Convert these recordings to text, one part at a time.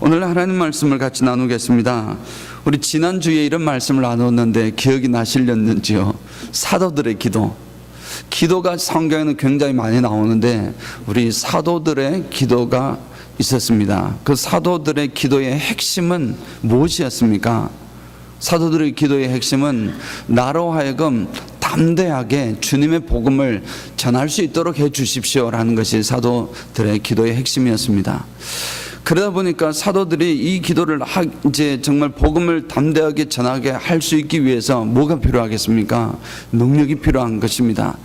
오늘 하나님 말씀을 같이 나누겠습니다. 우리 지난주에 이런 말씀을 나눴는데 기억이 나시려는지요? 사도들의 기도. 기도가 성경에는 굉장히 많이 나오는데 우리 사도들의 기도가 있었습니다. 그 사도들의 기도의 핵심은 무엇이었습니까? 사도들의 기도의 핵심은 나로 하여금 담대하게 주님의 복음을 전할 수 있도록 해 주십시오라는 것이 사도들의 기도의 핵심이었습니다. 그러다 보니까 사도들이 이 기도를 이제 정말 복음을 담대하게 전하게 할 수 있기 위해서 뭐가 필요하겠습니까? 능력이 필요한 것입니다.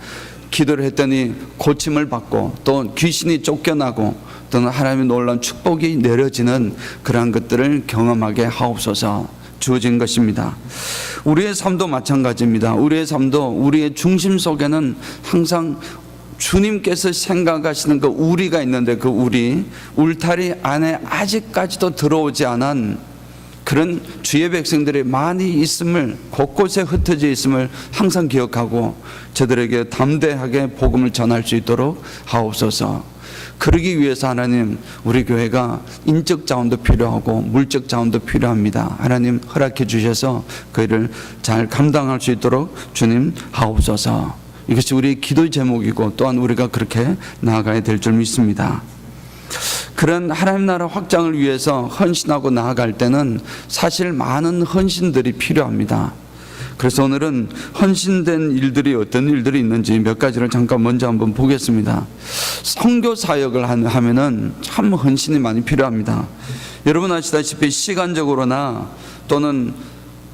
기도를 했더니 고침을 받고 또 귀신이 쫓겨나고 또는 하나님의 놀라운 축복이 내려지는 그러한 것들을 경험하게 하옵소서 주어진 것입니다. 우리의 삶도 마찬가지입니다. 우리의 삶도 우리의 중심 속에는 항상 주님께서 생각하시는 그 우리가 있는데 그 울타리 안에 아직까지도 들어오지 않은 그런 주의 백성들이 많이 있음을, 곳곳에 흩어져 있음을 항상 기억하고 저들에게 담대하게 복음을 전할 수 있도록 하옵소서. 그러기 위해서 하나님, 우리 교회가 인적 자원도 필요하고 물적 자원도 필요합니다. 하나님 허락해 주셔서 그 일을 잘 감당할 수 있도록 주님 하옵소서. 이것이 우리의 기도의 제목이고 또한 우리가 그렇게 나아가야 될 줄 믿습니다. 그런 하나님 나라 확장을 위해서 헌신하고 나아갈 때는 사실 많은 헌신들이 필요합니다. 그래서 오늘은 헌신된 일들이 어떤 일들이 있는지 몇 가지를 잠깐 먼저 한번 보겠습니다. 선교 사역을 하면은 참 헌신이 많이 필요합니다. 여러분 아시다시피 시간적으로나 또는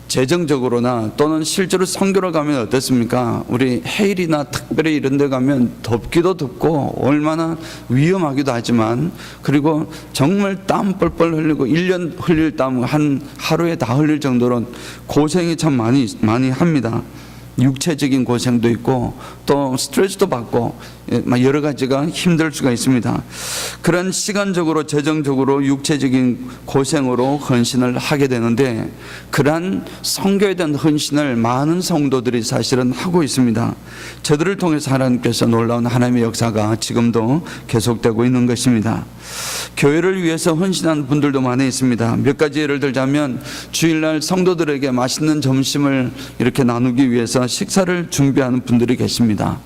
재정적으로나 또는 실제로 선교를 가면 어떻습니까? 우리 해일이나 특별히 이런 데 가면 덥기도 덥고 얼마나 위험하기도 하지만 그리고 정말 땀 뻘뻘 흘리고 1년 흘릴 땀 한 하루에 다 흘릴 정도로 고생이 참 많이 합니다. 육체적인 고생도 있고 또 스트레스도 받고 여러 가지가 힘들 수가 있습니다. 그런 시간적으로 재정적으로 육체적인 고생으로 헌신을 하게 되는데 그러한 선교에 대한 헌신을 많은 성도들이 사실은 하고 있습니다. 저들을 통해서 하나님께서 놀라운 하나님의 역사가 지금도 계속되고 있는 것입니다. 교회를 위해서 헌신하는 분들도 많이 있습니다. 몇 가지 예를 들자면 주일날 성도들에게 맛있는 점심을 이렇게 나누기 위해서 식사를 준비하는 분들이 계십니다.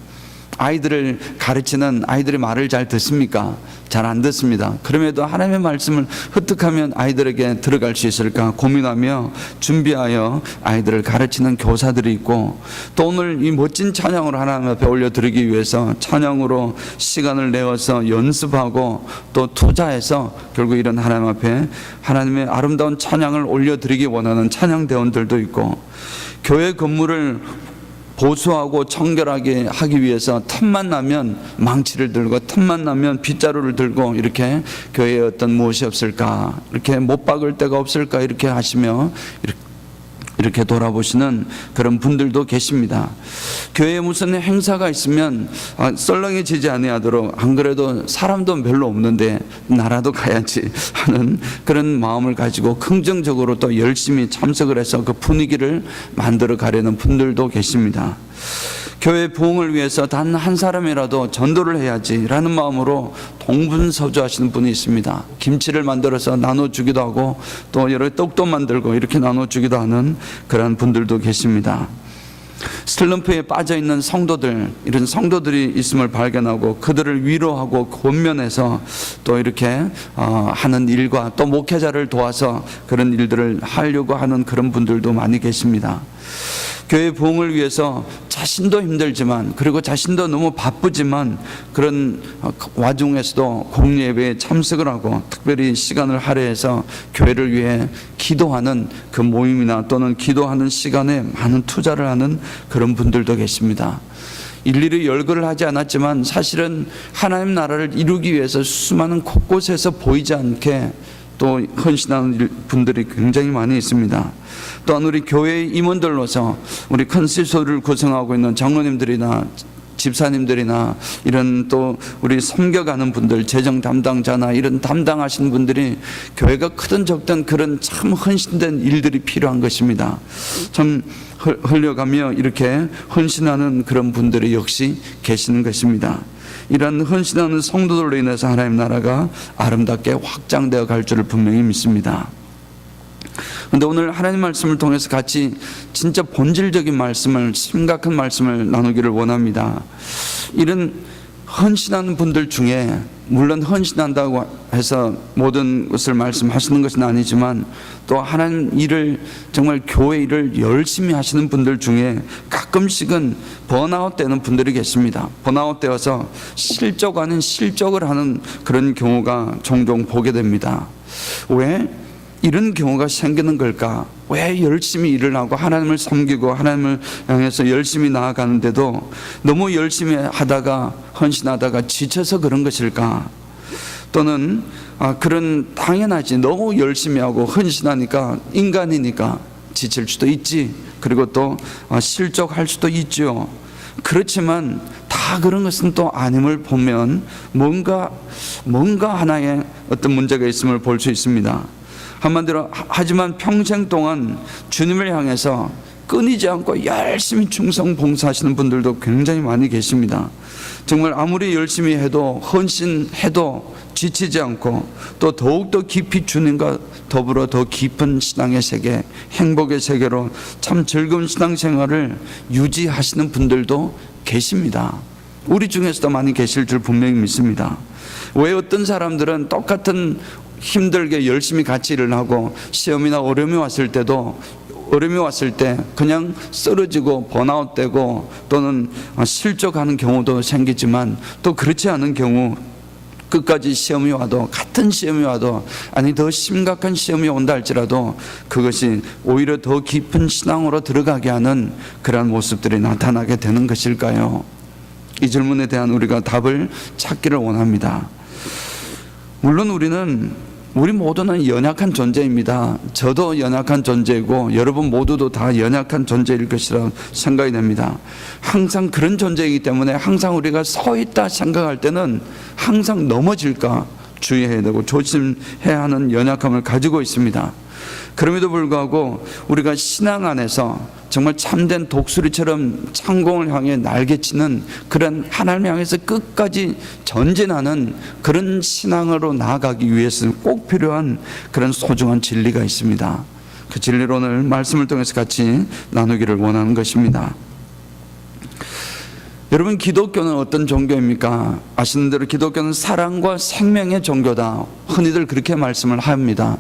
아이들을 가르치는 아이들이 말을 잘 듣습니까? 잘 안 듣습니다. 그럼에도 하나님의 말씀을 흡득하면 아이들에게 들어갈 수 있을까 고민하며 준비하여 아이들을 가르치는 교사들이 있고 또 오늘 이 멋진 찬양을 하나님 앞에 올려드리기 위해서 찬양으로 시간을 내어서 연습하고 또 투자해서 결국 이런 하나님 앞에 하나님의 아름다운 찬양을 올려드리기 원하는 찬양대원들도 있고 교회 건물을 보수하고 청결하게 하기 위해서 틈만 나면 망치를 들고 틈만 나면 빗자루를 들고 이렇게 교회에 어떤 무엇이 없을까, 이렇게 못 박을 데가 없을까 이렇게 하시며 이렇게 돌아보시는 그런 분들도 계십니다. 교회에 무슨 행사가 있으면 썰렁해지지 아니하도록 안 그래도 사람도 별로 없는데 나라도 가야지 하는 그런 마음을 가지고 긍정적으로 또 열심히 참석을 해서 그 분위기를 만들어 가려는 분들도 계십니다. 교회 부흥을 위해서 단 한 사람이라도 전도를 해야지라는 마음으로 동분서주하시는 분이 있습니다. 김치를 만들어서 나눠주기도 하고 또 여러 떡도 만들고 이렇게 나눠주기도 하는 그런 분들도 계십니다. 슬럼프에 빠져있는 성도들, 이런 성도들이 있음을 발견하고 그들을 위로하고 권면해서 또 이렇게 하는 일과 또 목회자를 도와서 그런 일들을 하려고 하는 그런 분들도 많이 계십니다. 교회 부흥을 위해서 자신도 힘들지만 그리고 자신도 너무 바쁘지만 그런 와중에서도 공예배에 참석을 하고 특별히 시간을 할애해서 교회를 위해 기도하는 그 모임이나 또는 기도하는 시간에 많은 투자를 하는 그런 분들도 계십니다. 일일이 열거를 하지 않았지만 사실은 하나님 나라를 이루기 위해서 수많은 곳곳에서 보이지 않게 또 헌신하는 분들이 굉장히 많이 있습니다. 또한 우리 교회의 임원들로서 우리 컨시소를 구성하고 있는 장로님들이나 집사님들이나 이런 또 우리 섬겨가는 분들, 재정 담당자나 이런 담당하시는 분들이 교회가 크든 적든 그런 참 헌신된 일들이 필요한 것입니다. 참 흘려가며 이렇게 헌신하는 그런 분들이 역시 계시는 것입니다. 이런 헌신하는 성도들로 인해서 하나님 나라가 아름답게 확장되어 갈 줄을 분명히 믿습니다. 그런데 오늘 하나님 말씀을 통해서 같이 진짜 본질적인 말씀을, 심각한 말씀을 나누기를 원합니다. 이런 헌신하는 분들 중에, 물론 헌신한다고 해서 모든 것을 말씀하시는 것은 아니지만, 또 하나님 일을, 정말 교회 일을 열심히 하시는 분들 중에 가끔씩은 번아웃 되는 분들이 계십니다. 번아웃 되어서 실족 아닌 실족을 하는 그런 경우가 종종 보게 됩니다. 왜 이런 경우가 생기는 걸까? 왜 열심히 일을 하고 하나님을 섬기고 하나님을 향해서 열심히 나아가는데도 너무 열심히 하다가, 헌신하다가 지쳐서 그런 것일까? 또는 그런, 당연하지, 너무 열심히 하고 헌신하니까 인간이니까 지칠 수도 있지, 그리고 또 실족할 수도 있죠. 그렇지만 다 그런 것은 또 아님을 보면 뭔가 하나의 어떤 문제가 있음을 볼 수 있습니다. 한마디로, 하지만 평생 동안 주님을 향해서 끊이지 않고 열심히 충성 봉사하시는 분들도 굉장히 많이 계십니다. 정말 아무리 열심히 해도, 헌신해도 지치지 않고, 또 더욱더 깊이 주님과 더불어 더 깊은 신앙의 세계, 행복의 세계로 참 즐거운 신앙생활을 유지하시는 분들도 계십니다. 우리 중에서도 많이 계실 줄 분명히 믿습니다. 왜 어떤 사람들은 똑같은 힘들게 열심히 같이 일을 하고 시험이나 어려움이 왔을 때 그냥 쓰러지고 번아웃되고 또는 실족하는 경우도 생기지만, 또 그렇지 않은 경우, 끝까지 시험이 와도, 같은 시험이 와도, 아니 더 심각한 시험이 온다 할지라도 그것이 오히려 더 깊은 신앙으로 들어가게 하는 그러한 모습들이 나타나게 되는 것일까요? 이 질문에 대한 우리가 답을 찾기를 원합니다. 물론 우리 모두는 연약한 존재입니다. 저도 연약한 존재이고 여러분 모두도 다 연약한 존재일 것이라 생각이 됩니다. 항상 그런 존재이기 때문에 항상 우리가 서 있다 생각할 때는 항상 넘어질까 주의해야 되고 조심해야 하는 연약함을 가지고 있습니다. 그럼에도 불구하고 우리가 신앙 안에서 정말 참된 독수리처럼 창공을 향해 날개치는 그런 하나님 향해서 끝까지 전진하는 그런 신앙으로 나아가기 위해서는 꼭 필요한 그런 소중한 진리가 있습니다. 그 진리를 오늘 말씀을 통해서 같이 나누기를 원하는 것입니다. 여러분, 기독교는 어떤 종교입니까? 아시는 대로 기독교는 사랑과 생명의 종교다. 흔히들 그렇게 말씀을 합니다.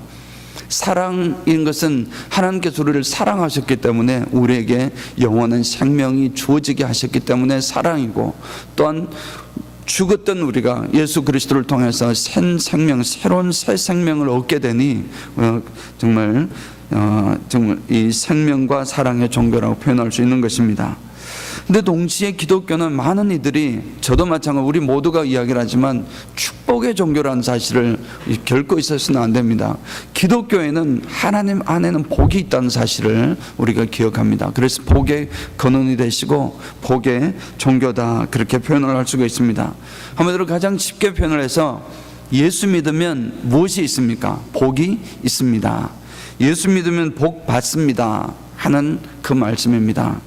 사랑인 것은 하나님께서 우리를 사랑하셨기 때문에 우리에게 영원한 생명이 주어지게 하셨기 때문에 사랑이고, 또한 죽었던 우리가 예수 그리스도를 통해서 새로운 새 생명을 얻게 되니 정말 이 생명과 사랑의 종교라고 표현할 수 있는 것입니다. 근데 동시에 기독교는 많은 이들이, 저도 마찬가지로 우리 모두가 이야기를 하지만 축복의 종교라는 사실을 결코 있어서는 안 됩니다. 기독교에는 하나님 안에는 복이 있다는 사실을 우리가 기억합니다. 그래서 복의 근원이 되시고 복의 종교다, 그렇게 표현을 할 수가 있습니다. 한마디로 가장 쉽게 표현을 해서 예수 믿으면 무엇이 있습니까? 복이 있습니다. 예수 믿으면 복 받습니다 하는 그 말씀입니다.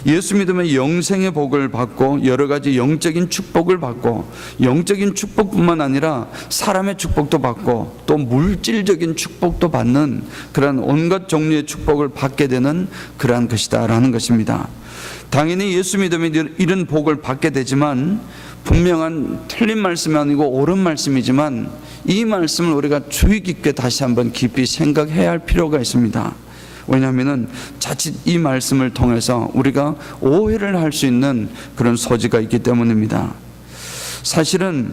예수 믿으면 영생의 복을 받고 여러 가지 영적인 축복을 받고, 영적인 축복뿐만 아니라 사람의 축복도 받고 또 물질적인 축복도 받는 그러한 온갖 종류의 축복을 받게 되는 그러한 것이다라는 것입니다. 당연히 예수 믿으면 이런 복을 받게 되지만, 분명한 틀린 말씀이 아니고 옳은 말씀이지만, 이 말씀을 우리가 주의 깊게 다시 한번 깊이 생각해야 할 필요가 있습니다. 왜냐하면 자칫 이 말씀을 통해서 우리가 오해를 할 수 있는 그런 소지가 있기 때문입니다. 사실은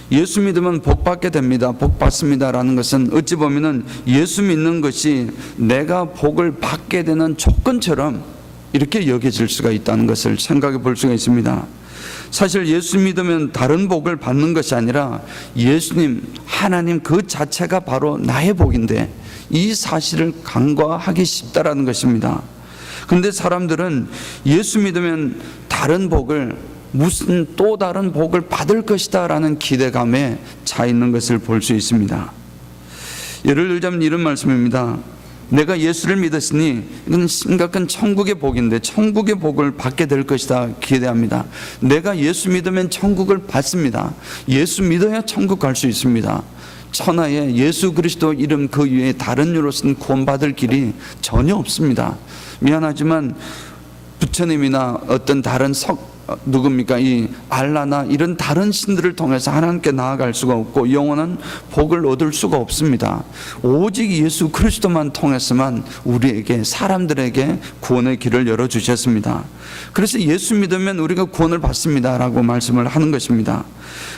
예수 믿으면 복 받게 됩니다, 복 받습니다 라는 것은 어찌 보면 예수 믿는 것이 내가 복을 받게 되는 조건처럼 이렇게 여겨질 수가 있다는 것을 생각해 볼 수가 있습니다. 사실 예수 믿으면 다른 복을 받는 것이 아니라 예수님, 하나님 그 자체가 바로 나의 복인데, 이 사실을 간과하기 쉽다라는 것입니다. 그런데 사람들은 예수 믿으면 다른 복을, 무슨 또 다른 복을 받을 것이다 라는 기대감에 차 있는 것을 볼 수 있습니다. 예를 들자면 이런 말씀입니다. 내가 예수를 믿었으니 이건 심각한 천국의 복인데 천국의 복을 받게 될 것이다 기대합니다. 내가 예수 믿으면 천국을 받습니다. 예수 믿어야 천국 갈 수 있습니다. 천하에 예수 그리스도 이름 그 위에 다른 이로서는 구원받을 길이 전혀 없습니다. 미안하지만 부처님이나 어떤 다른 누굽니까? 이 알라나 이런 다른 신들을 통해서 하나님께 나아갈 수가 없고 영원한 복을 얻을 수가 없습니다. 오직 예수 그리스도만 통해서만 우리에게, 사람들에게 구원의 길을 열어주셨습니다. 그래서 예수 믿으면 우리가 구원을 받습니다 라고 말씀을 하는 것입니다.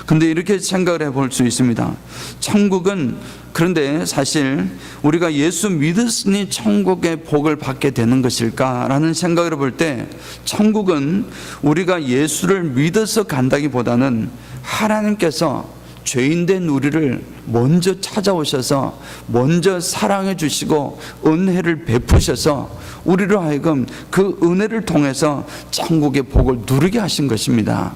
근데 이렇게 생각을 해볼 수 있습니다. 천국은, 그런데 사실 우리가 예수 믿었으니 천국의 복을 받게 되는 것일까라는 생각을 볼 때, 천국은 우리가 예수를 믿어서 간다기보다는 하나님께서 죄인된 우리를 먼저 찾아오셔서 먼저 사랑해 주시고 은혜를 베푸셔서 우리로 하여금 그 은혜를 통해서 천국의 복을 누리게 하신 것입니다.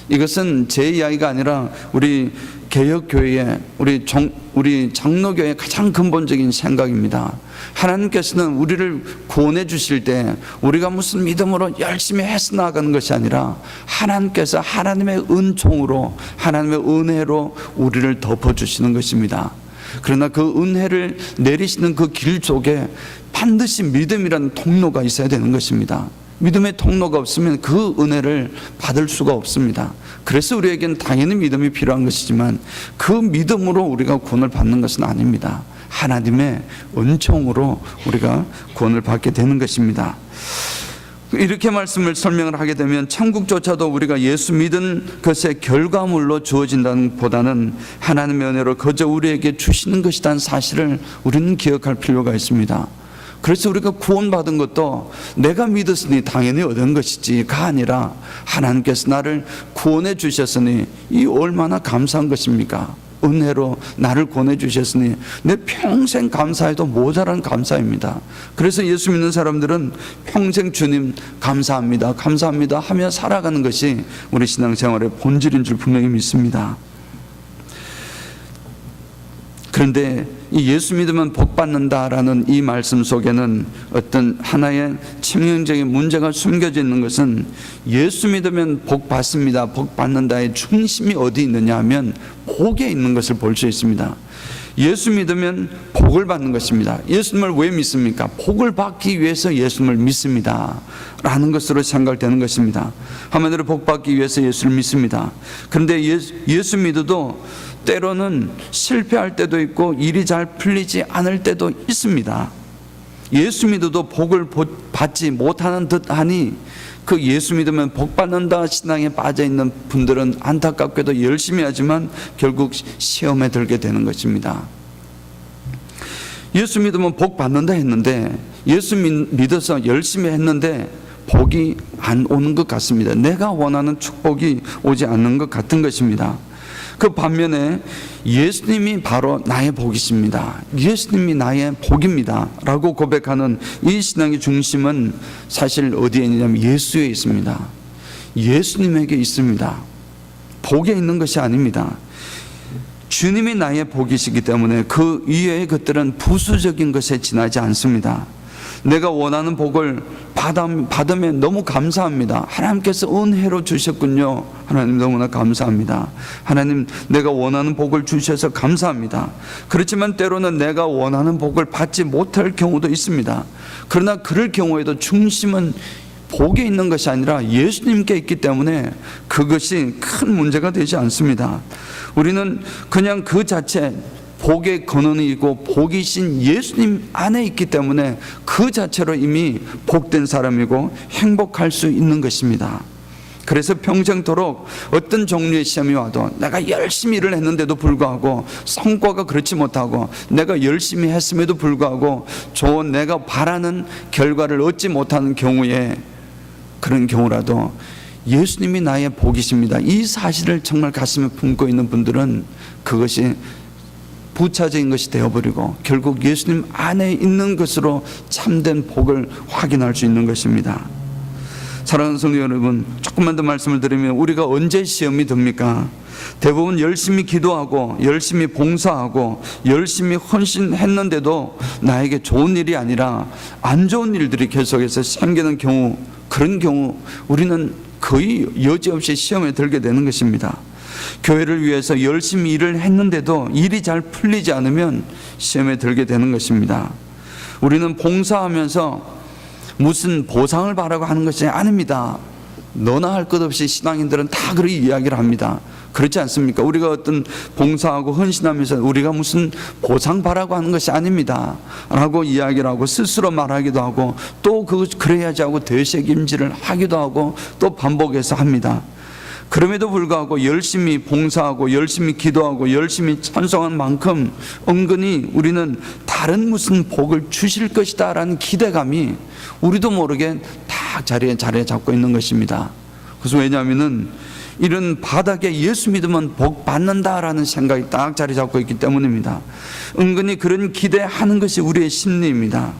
이것은 제 이야기가 아니라 우리 개혁교회의 우리 장로교회의 가장 근본적인 생각입니다. 하나님께서는 우리를 구원해 주실 때 우리가 무슨 믿음으로 열심히 해서 나가는 것이 아니라 하나님께서 하나님의 은총으로, 하나님의 은혜로 우리를 덮어주시는 것입니다. 그러나 그 은혜를 내리시는 그 길 속에 반드시 믿음이라는 통로가 있어야 되는 것입니다. 믿음의 통로가 없으면 그 은혜를 받을 수가 없습니다. 그래서 우리에게는 당연히 믿음이 필요한 것이지만 그 믿음으로 우리가 구원을 받는 것은 아닙니다. 하나님의 은총으로 우리가 구원을 받게 되는 것입니다. 이렇게 말씀을 설명을 하게 되면 천국조차도 우리가 예수 믿은 것의 결과물로 주어진다는 보다는 하나님의 은혜로 거저 우리에게 주시는 것이라는 사실을 우리는 기억할 필요가 있습니다. 그래서 우리가 구원받은 것도 내가 믿었으니 당연히 얻은 것이지가 아니라 하나님께서 나를 구원해 주셨으니 이 얼마나 감사한 것입니까? 은혜로 나를 구원해 주셨으니 내 평생 감사해도 모자란 감사입니다. 그래서 예수 믿는 사람들은 평생 주님 감사합니다, 감사합니다 하며 살아가는 것이 우리 신앙생활의 본질인 줄 분명히 믿습니다. 그런데 이 예수 믿으면 복 받는다라는 이 말씀 속에는 어떤 하나의 치명적인 문제가 숨겨져 있는 것은, 예수 믿으면 복 받습니다, 복 받는다의 중심이 어디 있느냐 하면 복에 있는 것을 볼 수 있습니다. 예수 믿으면 복을 받는 것입니다. 예수님을 왜 믿습니까? 복을 받기 위해서 예수님을 믿습니다 라는 것으로 생각되는 것입니다. 한마디로 복 받기 위해서 예수를 믿습니다. 그런데 예수 믿어도 때로는 실패할 때도 있고 일이 잘 풀리지 않을 때도 있습니다. 예수 믿어도 복을 받지 못하는 듯 하니 그 예수 믿으면 복 받는다 신앙에 빠져 있는 분들은 안타깝게도 열심히 하지만 결국 시험에 들게 되는 것입니다. 예수 믿으면 복 받는다 했는데, 예수 믿어서 열심히 했는데 복이 안 오는 것 같습니다. 내가 원하는 축복이 오지 않는 것 같은 것입니다. 그 반면에 예수님이 바로 나의 복이십니다, 예수님이 나의 복입니다 라고 고백하는 이 신앙의 중심은 사실 어디에 있냐면 예수에 있습니다. 예수님에게 있습니다. 복에 있는 것이 아닙니다. 주님이 나의 복이시기 때문에 그 이외의 것들은 부수적인 것에 지나지 않습니다. 내가 원하는 복을 받으면 너무 감사합니다. 하나님께서 은혜로 주셨군요. 하나님 너무나 감사합니다. 하나님 내가 원하는 복을 주셔서 감사합니다. 그렇지만 때로는 내가 원하는 복을 받지 못할 경우도 있습니다. 그러나 그럴 경우에도 중심은 복에 있는 것이 아니라 예수님께 있기 때문에 그것이 큰 문제가 되지 않습니다. 우리는 그냥 그 자체 복의 근원이고 복이신 예수님 안에 있기 때문에 그 자체로 이미 복된 사람이고 행복할 수 있는 것입니다. 그래서 평생토록 어떤 종류의 시험이 와도 내가 열심히 일을 했는데도 불구하고 성과가 그렇지 못하고, 내가 열심히 했음에도 불구하고 좋은 내가 바라는 결과를 얻지 못하는 경우에, 그런 경우라도 예수님이 나의 복이십니다, 이 사실을 정말 가슴에 품고 있는 분들은 그것이 부차적인 것이 되어버리고 결국 예수님 안에 있는 것으로 참된 복을 확인할 수 있는 것입니다. 사랑하는 성도 여러분, 조금만 더 말씀을 드리면 우리가 언제 시험이 듭니까? 대부분 열심히 기도하고 열심히 봉사하고 열심히 헌신했는데도 나에게 좋은 일이 아니라 안 좋은 일들이 계속해서 생기는 경우, 그런 경우 우리는 거의 여지없이 시험에 들게 되는 것입니다. 교회를 위해서 열심히 일을 했는데도 일이 잘 풀리지 않으면 시험에 들게 되는 것입니다. 우리는 봉사하면서 무슨 보상을 바라고 하는 것이 아닙니다. 너나 할 것 없이 신앙인들은 다 그렇게 이야기를 합니다. 그렇지 않습니까? 우리가 어떤 봉사하고 헌신하면서 우리가 무슨 보상 바라고 하는 것이 아닙니다 라고 이야기를 하고 스스로 말하기도 하고 또 그래야지 하고 되새김질을 하기도 하고 또 반복해서 합니다. 그럼에도 불구하고 열심히 봉사하고 열심히 기도하고 열심히 찬송한 만큼 은근히 우리는 다른 무슨 복을 주실 것이다 라는 기대감이 우리도 모르게 딱 자리에 잡고 있는 것입니다. 그래서 왜냐하면 이런 바닥에 예수 믿으면 복 받는다라는 생각이 딱 자리 잡고 있기 때문입니다. 은근히 그런 기대하는 것이 우리의 심리입니다.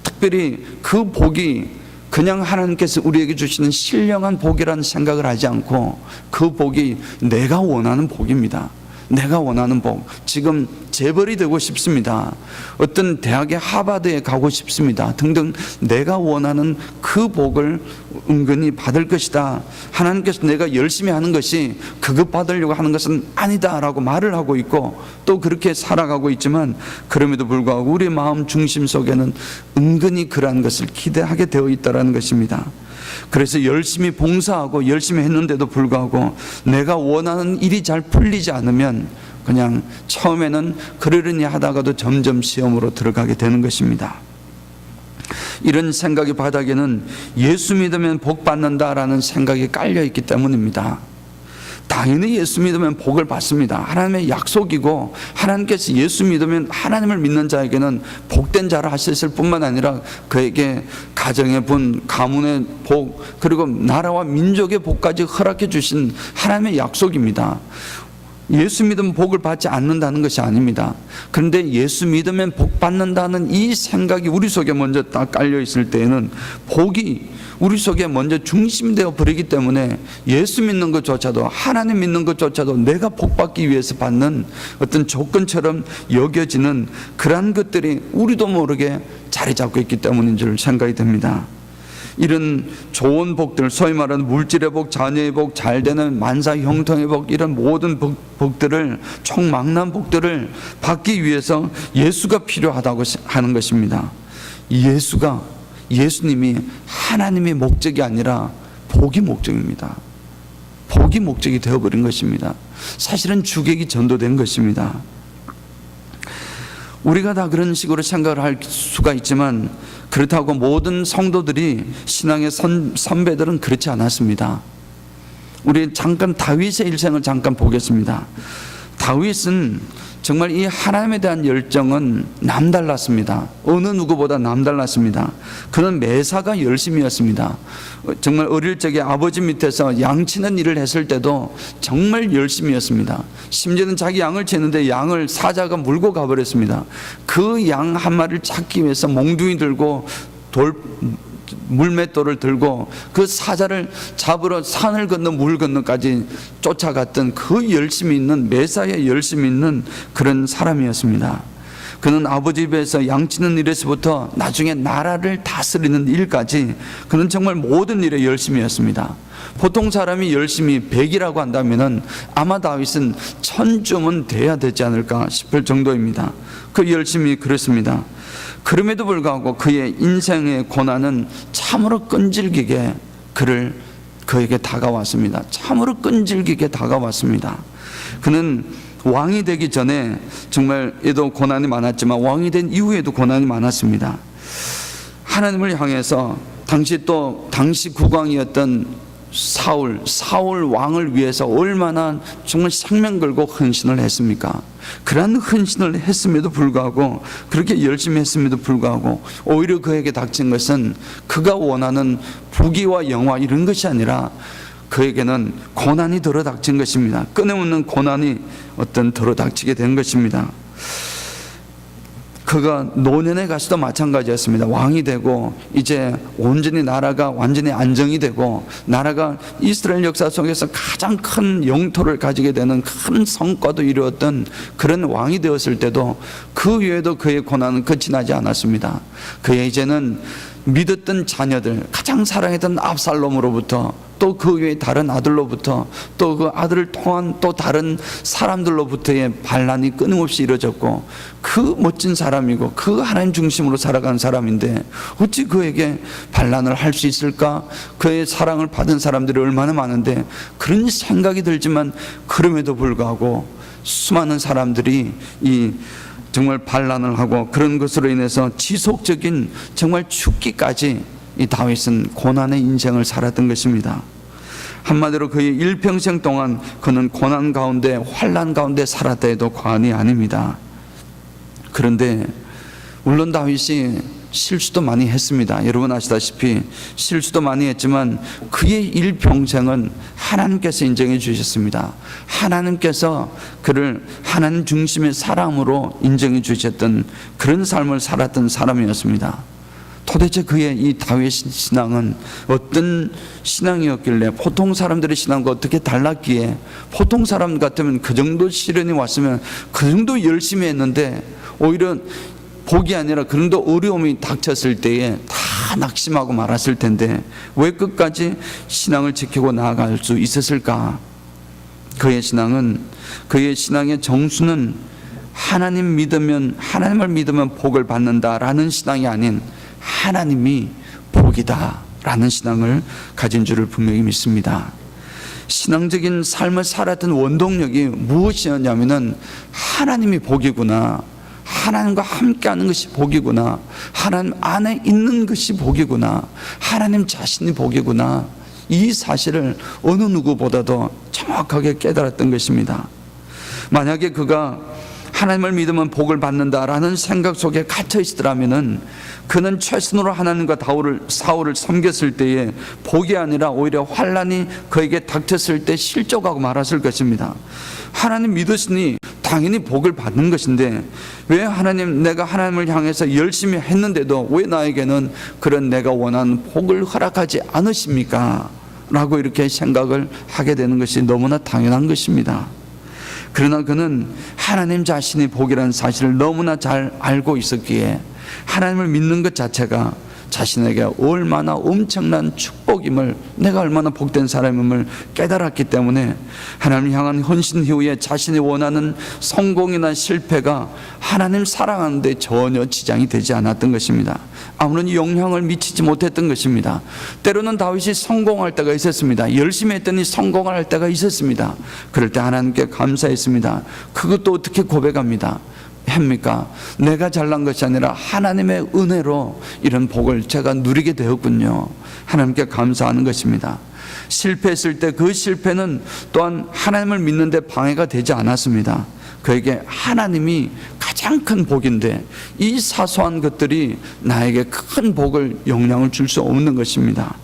특별히 그 복이 그냥 하나님께서 우리에게 주시는 신령한 복이라는 생각을 하지 않고 그 복이 내가 원하는 복입니다. 내가 원하는 복. 지금 재벌이 되고 싶습니다. 어떤 대학의 하버드에 가고 싶습니다. 등등 내가 원하는 그 복을 은근히 받을 것이다. 하나님께서 내가 열심히 하는 것이 그것 받으려고 하는 것은 아니다라고 말을 하고 있고 또 그렇게 살아가고 있지만 그럼에도 불구하고 우리의 마음 중심 속에는 은근히 그러한 것을 기대하게 되어 있다는 것입니다. 그래서 열심히 봉사하고 열심히 했는데도 불구하고 내가 원하는 일이 잘 풀리지 않으면 그냥 처음에는 그러려니 하다가도 점점 시험으로 들어가게 되는 것입니다. 이런 생각의 바닥에는 예수 믿으면 복 받는다라는 생각이 깔려 있기 때문입니다. 당연히 예수 믿으면 복을 받습니다. 하나님의 약속이고 하나님께서 예수 믿으면 하나님을 믿는 자에게는 복된 자를 하셨을 뿐만 아니라 그에게 가정의 분, 가문의 복, 그리고 나라와 민족의 복까지 허락해 주신 하나님의 약속입니다. 예수 믿으면 복을 받지 않는다는 것이 아닙니다. 그런데 예수 믿으면 복 받는다는 이 생각이 우리 속에 먼저 딱 깔려 있을 때에는 복이 우리 속에 먼저 중심되어 버리기 때문에 예수 믿는 것조차도 하나님 믿는 것조차도 내가 복 받기 위해서 받는 어떤 조건처럼 여겨지는 그러한 것들이 우리도 모르게 자리 잡고 있기 때문인 줄 생각이 됩니다. 이런 좋은 복들, 소위 말하는 물질의 복, 자녀의 복, 잘되는 만사 형통의 복, 이런 모든 복들을, 총망라한 복들을 받기 위해서 예수가 필요하다고 하는 것입니다. 예수님이 하나님의 목적이 아니라 복이 목적입니다. 복이 목적이 되어버린 것입니다. 사실은 주객이 전도된 것입니다. 우리가 다 그런 식으로 생각을 할 수가 있지만 그렇다고 모든 성도들이 신앙의 선배들은 그렇지 않았습니다. 우리 잠깐 다윗의 일생을 잠깐 보겠습니다. 다윗은 정말 이 하나님에 대한 열정은 남달랐습니다. 어느 누구보다 남달랐습니다. 그는 매사가 열심이었습니다. 정말 어릴 적에 아버지 밑에서 양치는 일을 했을 때도 정말 열심이었습니다. 심지어는 자기 양을 치는데 양을 사자가 물고 가버렸습니다. 그 양 한 마리를 찾기 위해서 몽둥이 들고 물맷돌을 들고 그 사자를 잡으러 산을 건너 물 건너까지 쫓아갔던 그 열심이 있는, 매사에 열심이 있는 그런 사람이었습니다. 그는 아버지 집에서 양치는 일에서부터 나중에 나라를 다스리는 일까지 그는 정말 모든 일에 열심이었습니다. 보통 사람이 열심히 100이라고 한다면 아마 다윗은 1000쯤은 돼야 되지 않을까 싶을 정도입니다. 그 열심히 그랬습니다. 그럼에도 불구하고 그의 인생의 고난은 참으로 끈질기게 그에게 다가왔습니다. 참으로 끈질기게 다가왔습니다. 그는 왕이 되기 전에 정말 얘도 고난이 많았지만 왕이 된 이후에도 고난이 많았습니다. 하나님을 향해서 당시 국왕이었던 사울 왕을 위해서 얼마나 정말 생명 걸고 헌신을 했습니까? 그러한 헌신을 했음에도 불구하고, 그렇게 열심히 했음에도 불구하고 오히려 그에게 닥친 것은 그가 원하는 부귀와 영화 이런 것이 아니라 그에게는 고난이 들어닥친 것입니다. 끊임없는 고난이 들어닥치게 된 것입니다. 그가 노년에 가서도 마찬가지였습니다. 왕이 되고 이제 온전히 나라가 완전히 안정이 되고 나라가 이스라엘 역사 속에서 가장 큰 영토를 가지게 되는 큰 성과도 이루었던 그런 왕이 되었을 때도 그 외에도 그의 고난은 끝이 나지 않았습니다. 그의 이제는 믿었던 자녀들, 가장 사랑했던 압살롬으로부터 또 그 외에 다른 아들로부터 또 그 아들을 통한 또 다른 사람들로부터의 반란이 끊임없이 이루어졌고 그 멋진 사람이고 그 하나님 중심으로 살아가는 사람인데 어찌 그에게 반란을 할 수 있을까? 그의 사랑을 받은 사람들이 얼마나 많은데 그런 생각이 들지만 그럼에도 불구하고 수많은 사람들이 이 정말 반란을 하고 그런 것으로 인해서 지속적인 정말 죽기까지 이 다윗은 고난의 인생을 살았던 것입니다. 한마디로 그의 일평생 동안 그는 고난 가운데 환난 가운데 살았다 해도 과언이 아닙니다. 그런데 물론 다윗이 실수도 많이 했습니다. 여러분 아시다시피 실수도 많이 했지만 그의 일평생은 하나님께서 인정해 주셨습니다. 하나님께서 그를 하나님 중심의 사람으로 인정해 주셨던 그런 삶을 살았던 사람이었습니다. 도대체 그의 이 다윗 신앙은 어떤 신앙이었길래 보통 사람들의 신앙과 어떻게 달랐기에 보통 사람 같으면 그 정도 시련이 왔으면 그 정도 열심히 했는데 오히려 복이 아니라 그런 더 어려움이 닥쳤을 때에 다 낙심하고 말았을 텐데 왜 끝까지 신앙을 지키고 나아갈 수 있었을까? 그의 신앙의 정수는 하나님을 믿으면 복을 받는다라는 신앙이 아닌 하나님이 복이다라는 신앙을 가진 줄을 분명히 믿습니다. 신앙적인 삶을 살았던 원동력이 무엇이었냐면은 하나님이 복이구나, 하나님과 함께하는 것이 복이구나, 하나님 안에 있는 것이 복이구나, 하나님 자신이 복이구나, 이 사실을 어느 누구보다도 정확하게 깨달았던 것입니다. 만약에 그가 하나님을 믿으면 복을 받는다라는 생각 속에 갇혀 있더라면은 그는 최선으로 하나님과 사울을 섬겼을 때에 복이 아니라 오히려 환난이 그에게 닥쳤을 때 실족하고 말았을 것입니다. 하나님 믿으시니 당연히 복을 받는 것인데 왜 내가 하나님을 향해서 열심히 했는데도 왜 나에게는 그런 내가 원하는 복을 허락하지 않으십니까? 라고 이렇게 생각을 하게 되는 것이 너무나 당연한 것입니다. 그러나 그는 하나님 자신이 복이라는 사실을 너무나 잘 알고 있었기에 하나님을 믿는 것 자체가 자신에게 얼마나 엄청난 축복임을, 내가 얼마나 복된 사람임을 깨달았기 때문에 하나님을 향한 헌신 이후에 자신이 원하는 성공이나 실패가 하나님 사랑하는 데 전혀 지장이 되지 않았던 것입니다. 아무런 영향을 미치지 못했던 것입니다. 때로는 다윗이 성공할 때가 있었습니다. 열심히 했더니 성공할 때가 있었습니다. 그럴 때 하나님께 감사했습니다. 그것도 어떻게 고백합니다? 합니까? 내가 잘난 것이 아니라 하나님의 은혜로 이런 복을 제가 누리게 되었군요. 하나님께 감사하는 것입니다. 실패했을 때 그 실패는 또한 하나님을 믿는 데 방해가 되지 않았습니다. 그에게 하나님이 가장 큰 복인데 이 사소한 것들이 나에게 큰 복을 영향을 줄 수 없는 것입니다.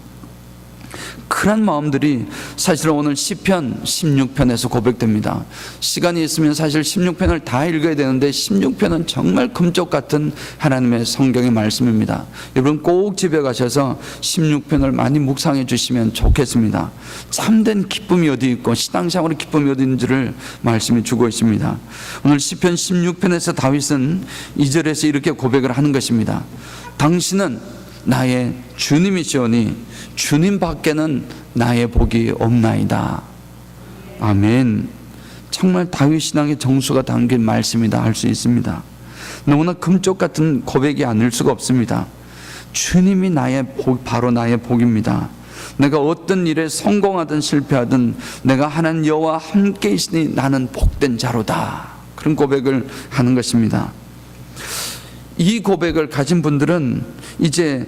그런 마음들이 사실은 오늘 시편 16편에서 고백됩니다. 시간이 있으면 사실 16편을 다 읽어야 되는데 16편은 정말 금쪽 같은 하나님의 성경의 말씀입니다. 여러분 꼭 집에 가셔서 16편을 많이 묵상해 주시면 좋겠습니다. 참된 기쁨이 어디 있고 신앙생활의 기쁨이 어디 있는지를 말씀이 주고 있습니다. 오늘 시편 16편에서 다윗은 2절에서 이렇게 고백을 하는 것입니다. 당신은 나의 주님이시오니 주님 밖에는 나의 복이 없나이다. 아멘. 정말 다윗 신앙의 정수가 담긴 말씀이다 할 수 있습니다. 너무나 금쪽 같은 고백이 아닐 수가 없습니다. 주님이 바로 나의 복입니다. 내가 어떤 일에 성공하든 실패하든 내가 하나님 여호와 함께 있으니 나는 복된 자로다. 그런 고백을 하는 것입니다. 이 고백을 가진 분들은 이제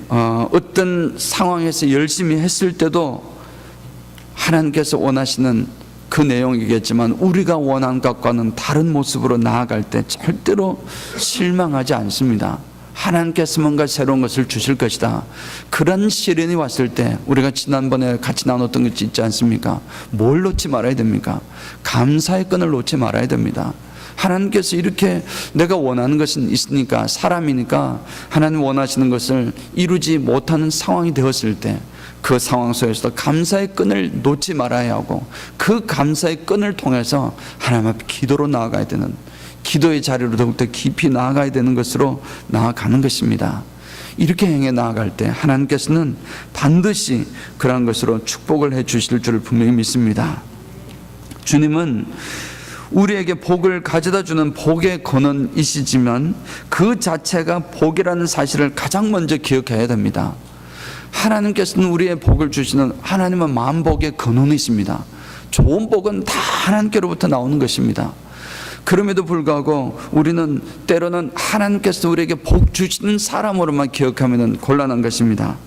어떤 상황에서 열심히 했을 때도 하나님께서 원하시는 그 내용이겠지만 우리가 원하는 것과는 다른 모습으로 나아갈 때 절대로 실망하지 않습니다. 하나님께서 뭔가 새로운 것을 주실 것이다. 그런 시련이 왔을 때 우리가 지난번에 같이 나눴던 것이 있지 않습니까? 뭘 놓지 말아야 됩니까? 감사의 끈을 놓지 말아야 됩니다. 하나님께서 이렇게 내가 원하는 것은 있으니까, 사람이니까 하나님 원하시는 것을 이루지 못하는 상황이 되었을 때 그 상황 속에서도 감사의 끈을 놓지 말아야 하고, 그 감사의 끈을 통해서 하나님 앞에 기도로 나아가야 되는, 기도의 자리로 더욱더 깊이 나아가야 되는 것으로 나아가는 것입니다. 이렇게 행해 나아갈 때 하나님께서는 반드시 그러한 것으로 축복을 해 주실 줄을 분명히 믿습니다. 주님은 우리에게 복을 가져다 주는 복의 근원이시지만 그 자체가 복이라는 사실을 가장 먼저 기억해야 됩니다. 하나님께서는 우리의 복을 주시는, 하나님은 만복의 근원이십니다. 좋은 복은 다 하나님께로부터 나오는 것입니다. 그럼에도 불구하고 우리는 때로는 하나님께서 우리에게 복 주시는 사람으로만 기억하면 곤란한 것입니다.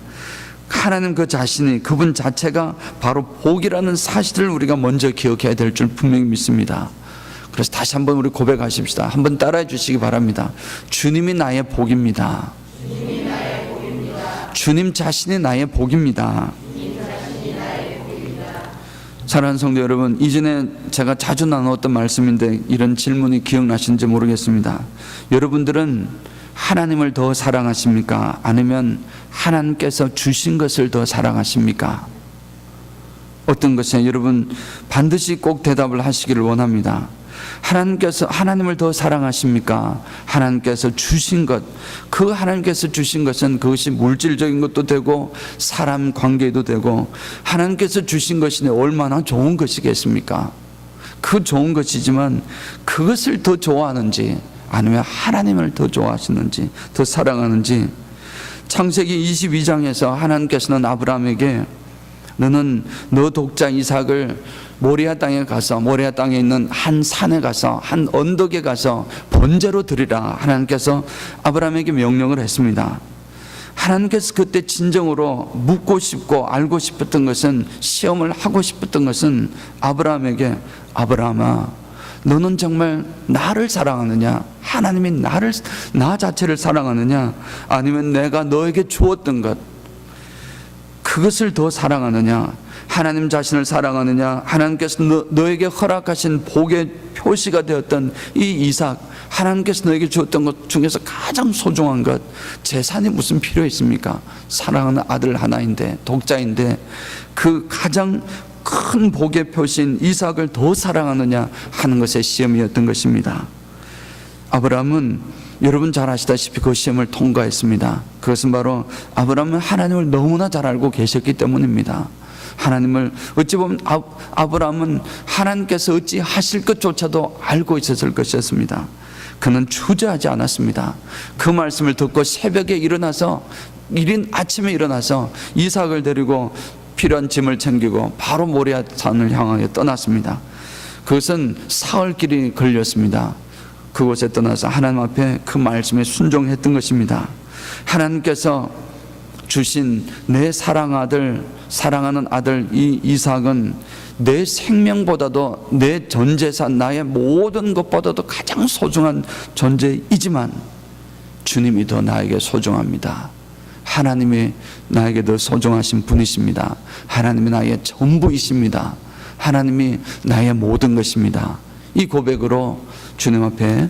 하나님 그 자신이, 그분 자체가 바로 복이라는 사실을 우리가 먼저 기억해야 될 줄 분명히 믿습니다. 그래서 다시 한번 우리 고백하십시다. 한번 따라해 주시기 바랍니다. 주님이 나의 복입니다. 주님 자신이 나의 복입니다. 사랑하는 성도 여러분, 이전에 제가 자주 나누었던 말씀인데 이런 질문이 기억나시는지 모르겠습니다. 여러분들은 하나님을 더 사랑하십니까? 아니면 하나님께서 주신 것을 더 사랑하십니까? 어떤 것에 여러분 반드시 꼭 대답을 하시기를 원합니다. 하나님께서, 하나님을 더 사랑하십니까? 하나님께서 주신 것, 그 하나님께서 주신 것은 그것이 물질적인 것도 되고 사람 관계도 되고, 하나님께서 주신 것이 얼마나 좋은 것이겠습니까? 그 좋은 것이지만 그것을 더 좋아하는지, 아니면 하나님을 더 좋아하시는지, 더 사랑하는지. 창세기 22장에서 하나님께서는 아브라함에게 너는 너 독자 이삭을 모리아 땅에 가서, 모리아 땅에 있는 한 산에 가서, 한 언덕에 가서 번제로 드리라, 하나님께서 아브라함에게 명령을 했습니다. 하나님께서 그때 진정으로 묻고 싶고 알고 싶었던 것은, 시험을 하고 싶었던 것은 아브라함에게, 아브라함아, 너는 정말 나를 사랑하느냐? 하나님이 나 자체를 사랑하느냐? 아니면 내가 너에게 주었던 것, 그것을 더 사랑하느냐? 하나님 자신을 사랑하느냐? 하나님께서 너에게 허락하신 복의 표시가 되었던 이 이삭, 하나님께서 너에게 주었던 것 중에서 가장 소중한 것, 재산이 무슨 필요 있습니까? 사랑하는 아들 하나인데, 독자인데, 그 가장 큰 복의 표시인 이삭을 더 사랑하느냐 하는 것의 시험이었던 것입니다. 아브라함은 여러분 잘 아시다시피 그 시험을 통과했습니다. 그것은 바로 아브라함은 하나님을 너무나 잘 알고 계셨기 때문입니다. 하나님을, 어찌 보면 아브라함은 하나님께서 어찌 하실 것조차도 알고 있었을 것이었습니다. 그는 주저하지 않았습니다. 그 말씀을 듣고 새벽에 일어나서, 이른 아침에 일어나서 이삭을 데리고 필요한 짐을 챙기고 바로 모리아 산을 향하여 떠났습니다. 그것은 사흘 길이 걸렸습니다. 그곳에 떠나서 하나님 앞에 그 말씀에 순종했던 것입니다. 하나님께서 주신 내 사랑하는 아들 이 이삭은 내 생명보다도, 내 전 재산, 나의 모든 것보다도 가장 소중한 존재이지만 주님이 더 나에게 소중합니다. 하나님이 나에게 더 소중하신 분이십니다. 하나님이 나의 전부이십니다. 하나님이 나의 모든 것입니다. 이 고백으로 주님 앞에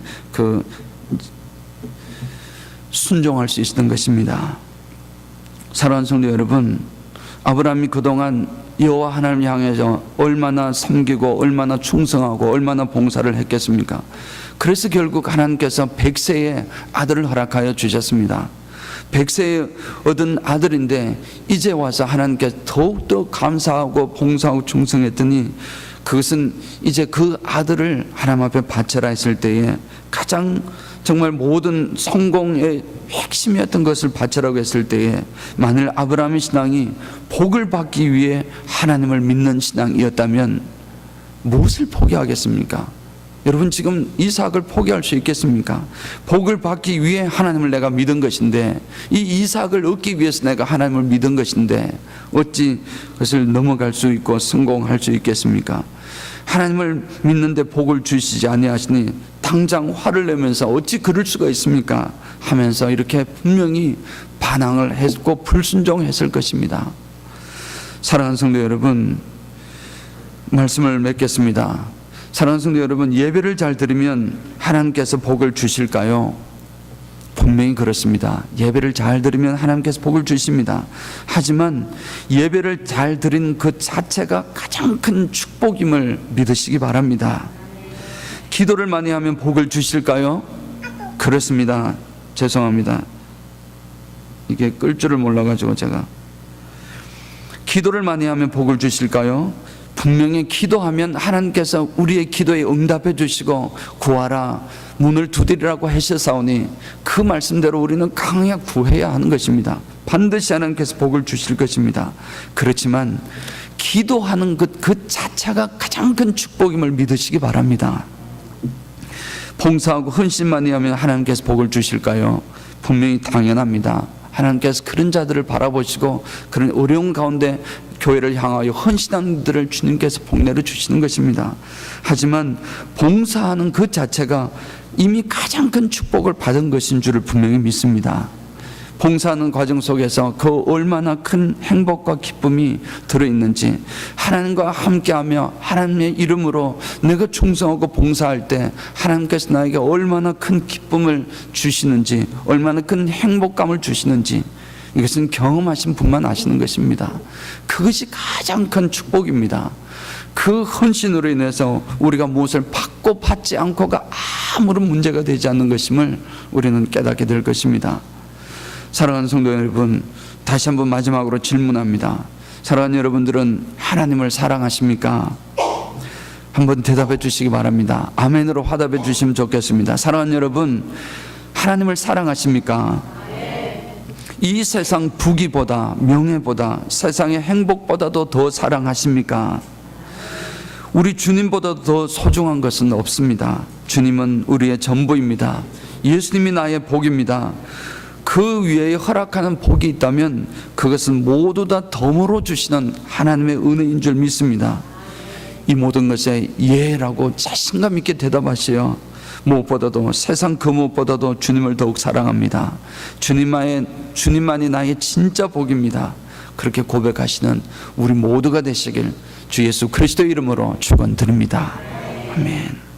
순종할 수 있었던 것입니다. 사랑하는 성도 여러분, 아브라함이 그동안 여호와 하나님을 향해서 얼마나 섬기고 얼마나 충성하고 얼마나 봉사를 했겠습니까? 그래서 결국 하나님께서 100세의 아들을 허락하여 주셨습니다. 100세에 얻은 아들인데 이제 와서 하나님께 더욱더 감사하고 봉사하고 충성했더니, 그것은 이제 그 아들을 하나님 앞에 바쳐라 했을 때에 가장 정말 모든 성공의 핵심이었던 것을 바쳐라고 했을 때에, 만일 아브라함의 신앙이 복을 받기 위해 하나님을 믿는 신앙이었다면 무엇을 포기하겠습니까? 여러분 지금 이삭을 포기할 수 있겠습니까? 복을 받기 위해 하나님을 내가 믿은 것인데, 이 이삭을 얻기 위해서 내가 하나님을 믿은 것인데 어찌 그것을 넘어갈 수 있고 성공할 수 있겠습니까? 하나님을 믿는데 복을 주시지 아니하시니 당장 화를 내면서 어찌 그럴 수가 있습니까? 하면서 이렇게 분명히 반항을 했고 불순종했을 것입니다. 사랑하는 성도 여러분, 말씀을 맺겠습니다. 사랑하는 성도 여러분, 예배를 잘 드리면 하나님께서 복을 주실까요? 분명히 그렇습니다. 예배를 잘 드리면 하나님께서 복을 주십니다. 하지만 예배를 잘 드린 그 자체가 가장 큰 축복임을 믿으시기 바랍니다. 기도를 많이 하면 복을 주실까요? 그렇습니다. 죄송합니다. 이게 끌 줄을 몰라가지고 제가. 기도를 많이 하면 복을 주실까요? 분명히 기도하면 하나님께서 우리의 기도에 응답해 주시고 구하라 문을 두드리라고 하셨사오니 그 말씀대로 우리는 강하게 구해야 하는 것입니다. 반드시 하나님께서 복을 주실 것입니다. 그렇지만 기도하는 그 자체가 가장 큰 축복임을 믿으시기 바랍니다. 봉사하고 헌신 많이 하면 하나님께서 복을 주실까요? 분명히 당연합니다. 하나님께서 그런 자들을 바라보시고 그런 어려운 가운데 교회를 향하여 헌신하는 자들을 주님께서 복내려 주시는 것입니다. 하지만 봉사하는 그 자체가 이미 가장 큰 축복을 받은 것인 줄을 분명히 믿습니다. 봉사하는 과정 속에서 그 얼마나 큰 행복과 기쁨이 들어있는지, 하나님과 함께하며 하나님의 이름으로 내가 충성하고 봉사할 때 하나님께서 나에게 얼마나 큰 기쁨을 주시는지, 얼마나 큰 행복감을 주시는지, 이것은 경험하신 분만 아시는 것입니다. 그것이 가장 큰 축복입니다. 그 헌신으로 인해서 우리가 무엇을 받고 받지 않고가 아무런 문제가 되지 않는 것임을 우리는 깨닫게 될 것입니다. 사랑하는 성도 여러분, 다시 한번 마지막으로 질문합니다. 사랑하는 여러분들은 하나님을 사랑하십니까? 한번 대답해 주시기 바랍니다. 아멘으로 화답해 주시면 좋겠습니다. 사랑하는 여러분, 하나님을 사랑하십니까? 이 세상 부귀보다, 명예보다, 세상의 행복보다도 더 사랑하십니까? 우리 주님보다 더 소중한 것은 없습니다. 주님은 우리의 전부입니다. 예수님이 나의 복입니다. 그 위에 허락하는 복이 있다면 그것은 모두 다 덤으로 주시는 하나님의 은혜인 줄 믿습니다. 이 모든 것에 예라고 자신감 있게 대답하시어 무엇보다도, 세상 그 무엇보다도 주님을 더욱 사랑합니다. 주님만이 나의 진짜 복입니다. 그렇게 고백하시는 우리 모두가 되시길 주 예수 그리스도 이름으로 축원드립니다. 아멘.